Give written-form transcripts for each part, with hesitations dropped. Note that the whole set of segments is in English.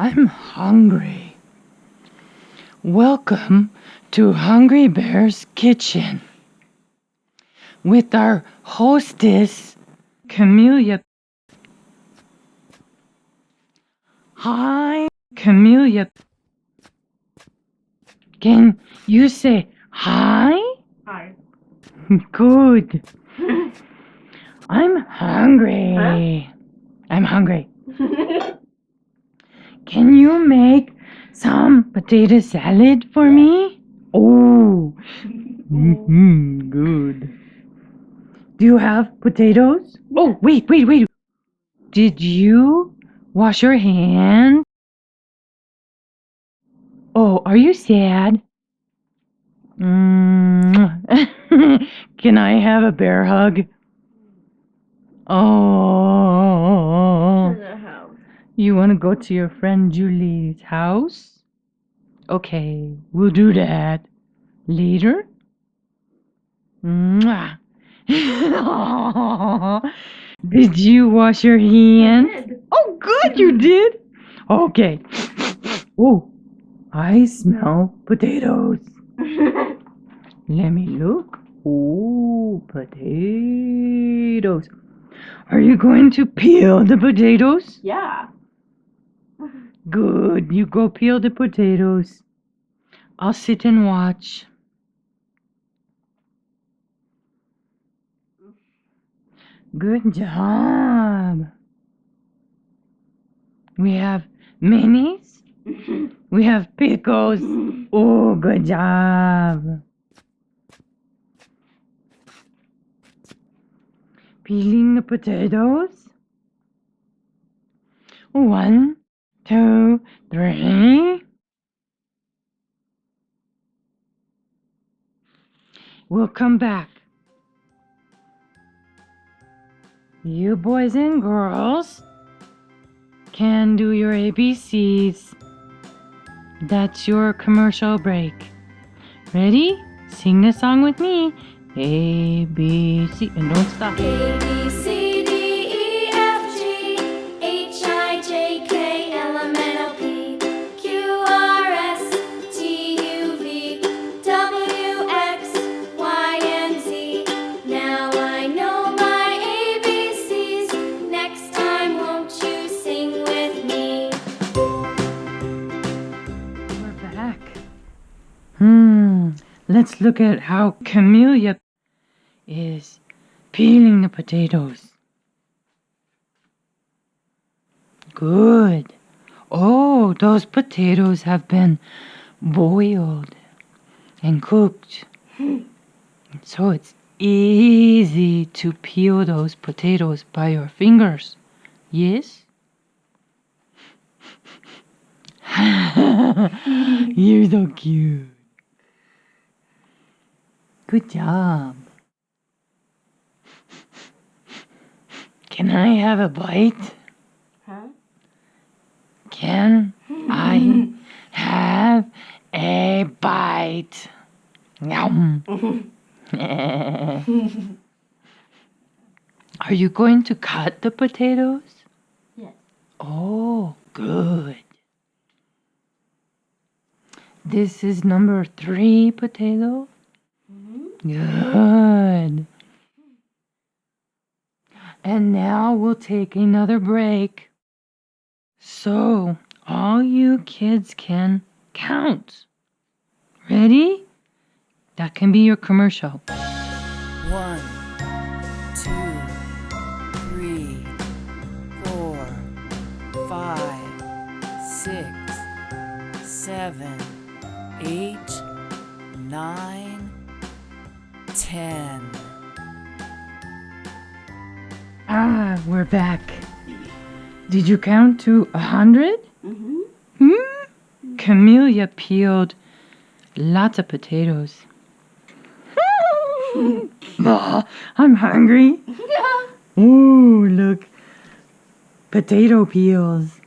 I'm hungry. Welcome to Hungry Bear's Kitchen with our hostess, Camellia. Hi, Camellia. Can you say hi? Hi. Good. I'm hungry. I'm hungry. Can you make some potato salad for me? Oh, good. Do you have potatoes? Oh, wait. Did you wash your hands? Oh, are you sad? Can I have a bear hug? Oh, To the house. you want to go to your friend Julie's house? Okay, we'll do that later. Mwah. Did you wash your hands? I did. Oh, good, you did. Okay. Oh, I smell potatoes. Let me look. Oh, potatoes. Are you going to peel the potatoes? Yeah. Good. You go peel the potatoes. I'll sit and watch. Good job. We have mayonnaise. We have pickles. Oh, good job. Peeling the potatoes. 1, 2, 3. We'll come back. You boys and girls can do your ABCs. That's your commercial break. Ready? Sing the song with me. A, B, C, and don't stop. A, B, C, D, E, F, G, H, I, J, K, L, M, N, O, P, Q, R, S, T, U, V, W, X, Y, and Z. Now I know my ABCs. Next time, won't you sing with me? We're back. Let's look at how Camellia is peeling the potatoes. Good. Oh, those potatoes have been boiled and cooked. So it's easy to peel those potatoes by your fingers. Yes? You're so cute. Good job. Can I have a bite? Huh? Can I have a bite? Yum. Are you going to cut the potatoes? Yes. Oh, good. This is number 3 potato. Good. And now we'll take another break. So all you kids can count. Ready? That can be your commercial. 1, 2, 3, 4, 5, 6, 7, 8, 9, 10. Ah, we're back. Did you count to 100? Camellia peeled lots of potatoes. Ah, I'm hungry. Ooh, look. Potato peels.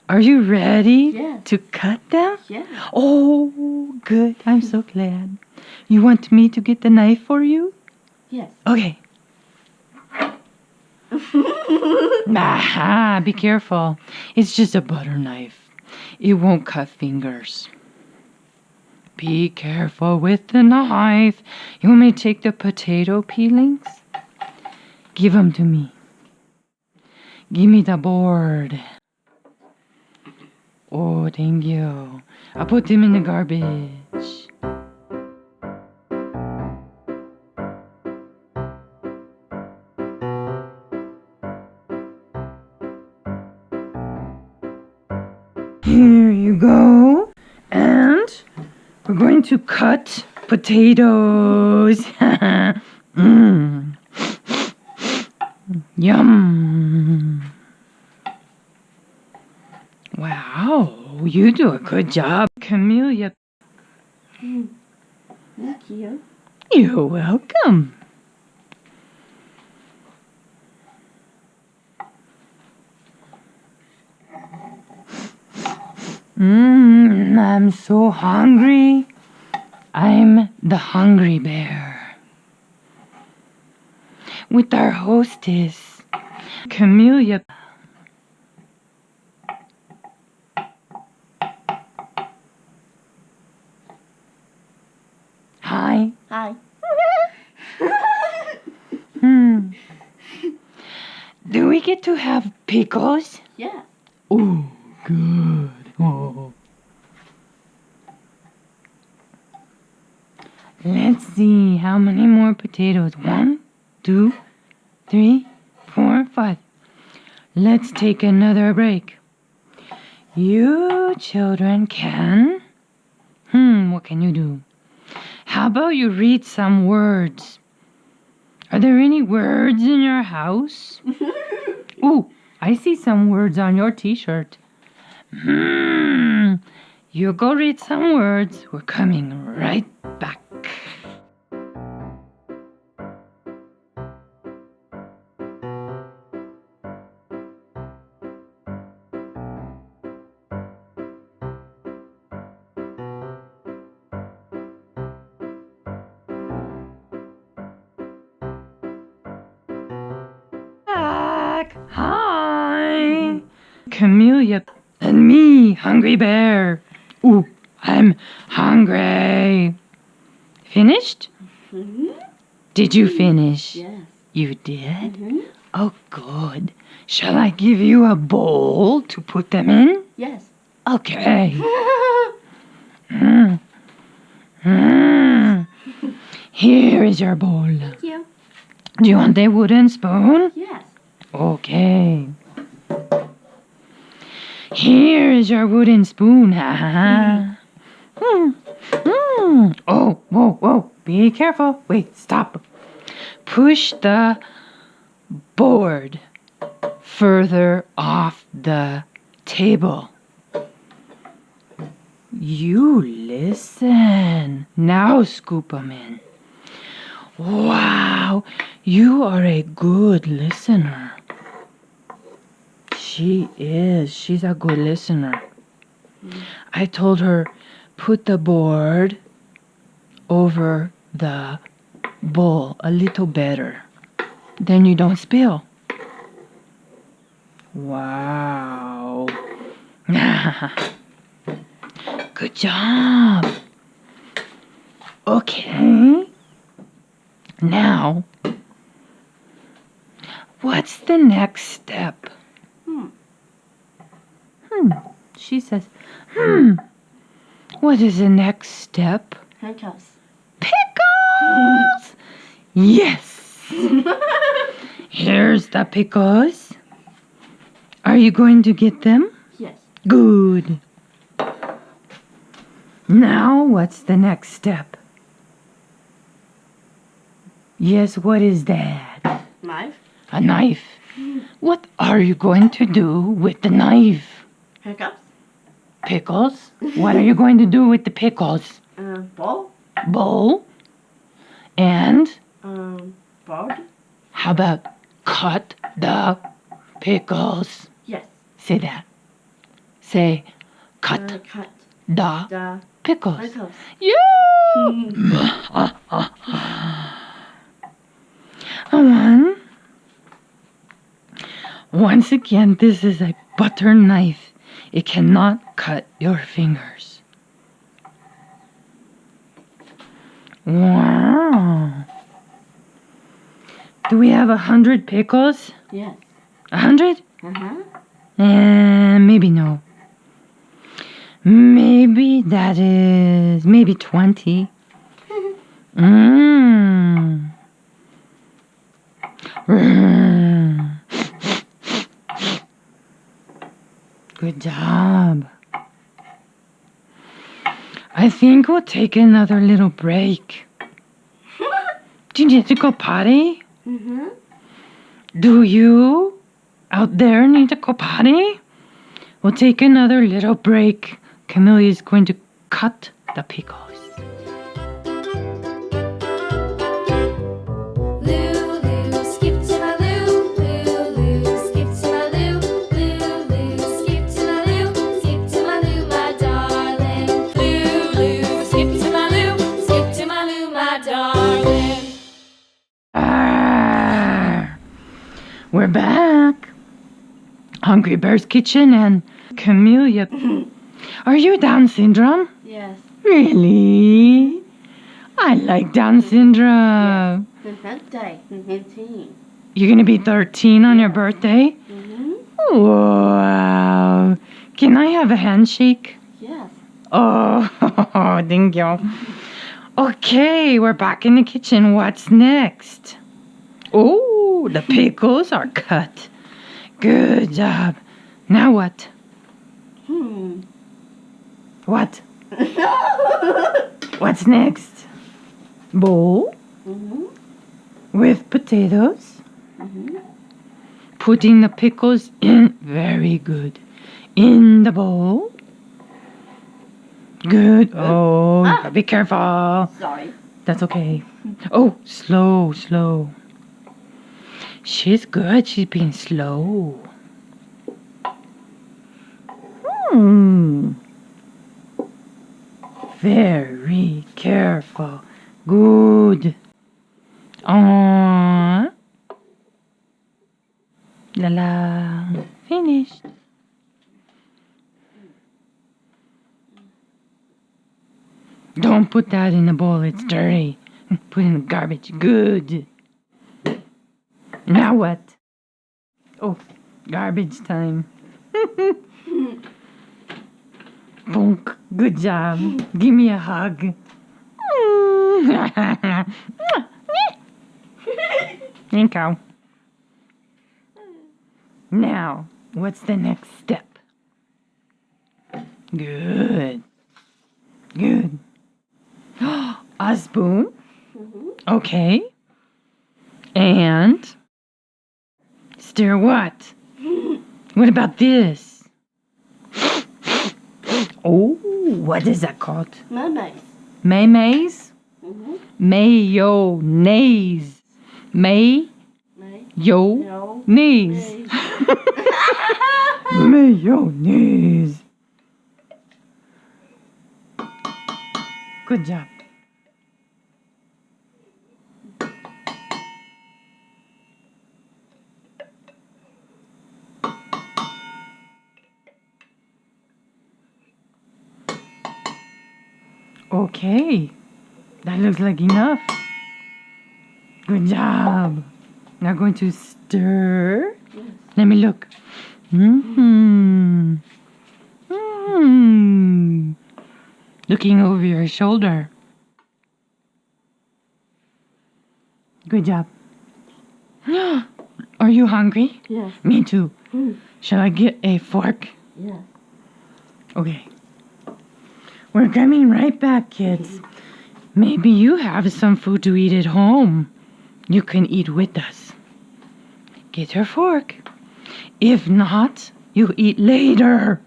Are you ready Yes. to cut them? Yeah. Oh, good. I'm so glad. You want me to get the knife for you? Yes. Okay. Aha, be careful. It's just a butter knife. It won't cut fingers. Be careful with the knife. You want me to take the potato peelings? Give them to me. Give me the board. Oh, thank you. I'll put them in the garbage. Here you go. And we're going to cut potatoes. Yum. Wow, you do a good job, Camellia. Thank you. You're welcome. I'm so hungry. I'm the hungry bear. With our hostess, Camellia. Hi. Hi. Do we get to have pickles? Yeah. Oh, good. Oh. Let's see how many more potatoes. 1, 2, 3, 4, 5. Let's take another break. You children can. What can you do? How about you read some words? Are there any words in your house? Ooh, I see some words on your t-shirt. You go read some words. We're coming right back. Hi, Camellia and me, Hungry Bear. Ooh, I'm hungry. Finished? Did you finish? Yes. You did? Oh, good. Shall I give you a bowl to put them in? Yes. Okay. Here is your bowl. Thank you. Do you want a wooden spoon? Yes. Okay. Here is your wooden spoon. Oh, whoa. Be careful. Wait, stop. Push the board further off the table. You listen. Now scoop them in. Wow, you are a good listener. She is. She's a good listener. I told her, put the board over the bowl a little better. Then you don't spill. Wow. Good job. Okay. Now, what's the next step? She says, what is the next step? Handcuffs. Pickles! Yes! Here's the pickles. Are you going to get them? Yes. Good. Now, what's the next step? Yes, what is that? Knife. A knife. What are you going to do with the knife? Handcuffs. Pickles? What are you going to do with the pickles? Bowl. Bowl? And Board. how about cut the pickles? Yes. Say that. Say, cut Cut the pickles. pickles. Yeah! Once again, this is a butter knife. It cannot cut your fingers. Wow. Do we have 100 pickles? Yes. 100? Uh-huh. Maybe no. Maybe that is maybe 20. Mmm. Good job. I think we'll take another little break. Do you need to go potty? Mm-hmm. Do you out there need to go potty? We'll take another little break. Camellia is going to cut the pickles. Lulu, skip to my loo. Lulu, skip to my loo. Lulu, skip to my loo. Skip to my loo, my darling. Lulu, skip to my loo. Skip to my loo, my darling. We're back. Hungry Bear's Kitchen and Camellia. Are you Down syndrome? Yes. Really? I like Down syndrome. Birthday. 15. You're gonna be 13 on your birthday? Mm-hmm. Wow. Can I have a handshake? Yes. Oh, thank you. Okay, we're back in the kitchen. What's next? Oh, the pickles are cut. Good job. Now what? What? What's next? Bowl Mm-hmm. with potatoes. Mm-hmm. Putting the pickles in. Very good. In the bowl. Good. Oh, you gotta be careful. Sorry. That's okay. Oh, slow, slow. She's good. She's being slow. Very careful. Good. Aww. La la. Finished. Don't put that in the bowl. It's dirty. Put it in the garbage. Good. Now what? Oh, garbage time. Bonk. Good job. Give me a hug. Thank you. Now, what's the next step? Good. Good. A spoon. Okay. And stir what? What about this? Oh, what is that called? Mayonnaise. Mayonnaise? Mm-hmm. Mayonnaise. Mayonnaise. No. Mayonnaise. Good job. Okay, that looks like enough. Good job. Now going to stir. Yes. Let me look. Looking over your shoulder. Good job. Are you hungry? Yes. Me too. Mm. Shall I get a fork? Yes. Okay. We're coming right back, kids. Maybe you have some food to eat at home. You can eat with us. Get your fork. If not, you eat later.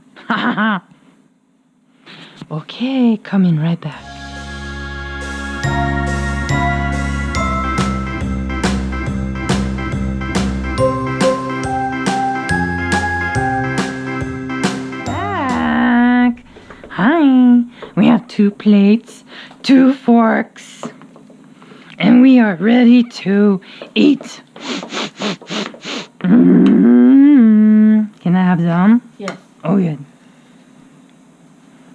Okay, coming right back. Back. Hi. We have 2 plates, 2 forks, and we are ready to eat. Can I have some? Yes. Oh, good.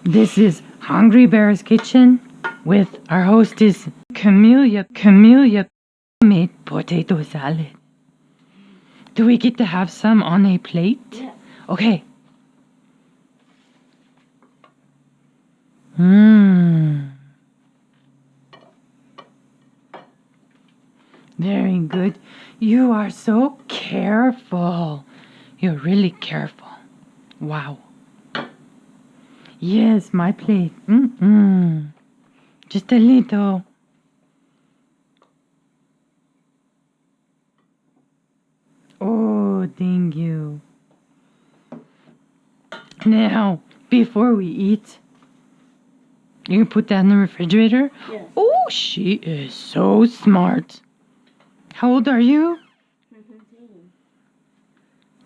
This is Hungry Bear's Kitchen with our hostess Camellia. Camellia made potato salad. Do we get to have some on a plate? Yeah. Okay. Mmm. Very good. You are so careful. You're really careful. Wow. Yes, my plate. Just a little. Oh, thank you. Now, before we eat, you can put that in the refrigerator. Yes. Oh, she is so smart. How old are you? 17.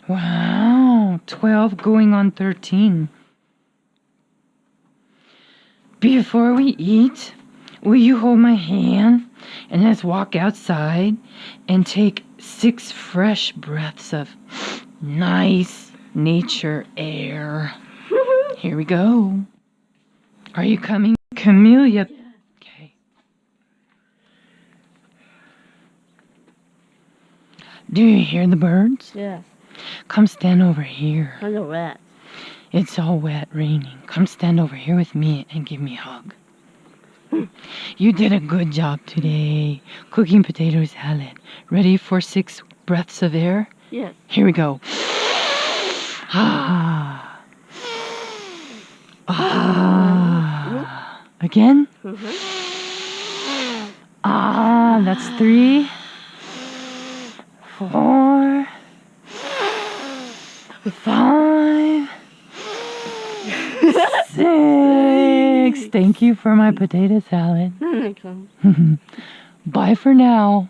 Wow, 12 going on 13. Before we eat, will you hold my hand and let's walk outside and take 6 fresh breaths of nice nature air. Here we go. Are you coming, Camellia? Yeah. Okay. Do you hear the birds? Yes. Come stand over here. I know that. It's all wet, raining. Come stand over here with me and give me a hug. You did a good job today. Cooking potato salad. Ready for 6 breaths of air? Yes. Here we go. Ah. Ah. Again? Ah, that's 3, 4, 5, 6. Thank you for my potato salad. Okay. Bye for now.